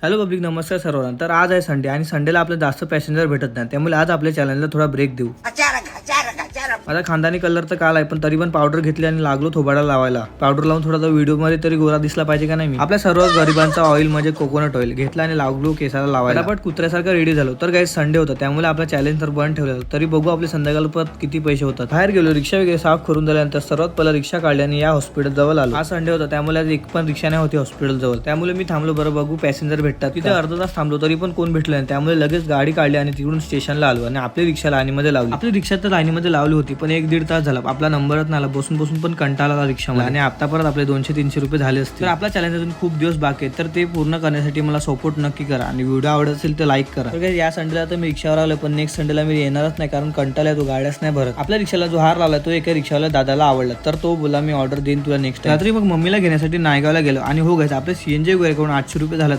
Hello public, नमस्कार सर्वांना. तर आज आहे संडे आणि संडेला आपल्याला जास्त पॅसेंजर भेटत नाही, त्यामुळे आज आपल्या चॅनलला थोडा ब्रेक देऊ. माझा खानदानी कलर तर काल आहे, पण तरी पण पावडर घेतली आणि लागलो थोबाडा लावायला. पावडर लावून थोडा व्हिडिओ मध्ये तरी गोरा दिसला पाहिजे का नाही. मी आपल्या सर्व गरिबांचा ऑइल म्हणजे कोकोनट ऑइल घेतला आणि लागलो केसाला लावायला. पण कुत्र्यासारखा रेडी झालो. तर काही संडे होता, त्यामुळे आपला चॅलेंज तर बंद ठेवलं. तरी बघू आपले संध्याकाळपर्यंत किती पैसे होतात. बाहेर गेलो, रिक्षा वगैरे साफ करून झाल्यानंतर सर्वात पहिला रिक्षा काढली आणि या हॉस्पिटल जवळ आलो. आज संडे होता, त्यामुळे आज एक पण रिक्षा नाही होती हॉस्पिटल जवळ. त्यामुळे मी थांबलो, बरं बघू पॅसेंजर भेटतात. तिथे अर्धा तास थांबलो तरी पण कोण भेटलं नाही. त्यामुळे लगेच गाडी काढली आणि तिकडून स्टेशनला आलो आणि आपली रिक्षा लाईनीमध्ये लावली. आपली रिक्षा तर लाईनीमध्ये लावली होती, पण 1-1.5 तास झाला आपला नंबरच नाही आला. बसून बसून पण कंटाळा आला रिक्षामध्ये आणि आता परत आपले 200-300 रुपये झाले असते. तर आपला चॅलेंज अजून खूप दिवस बाकी आहे, तर ते पूर्ण करण्यासाठी मला सपोर्ट नक्की करा आणि व्हिडिओ आवडत असेल तर लाईक करा. तर या संडेला तर मी रिक्षावर आलो, पण नेक्स्ट संडेला मी येणारच नाही, कारण कंटाळा येतो, गाड्याच नाही भरत. आपल्या रिक्षाला जो हार लावला तो एका रिक्षावाला दादाला आवडला, तर तो बोला मी ऑर्डर देईन तुला नेक्स्ट. रात्री मग मम्मीला घेण्यासाठी नायगावला गेलो आणि हो गाइस, आपले सीएनजी वगैरे करून 800 रुपये झाले.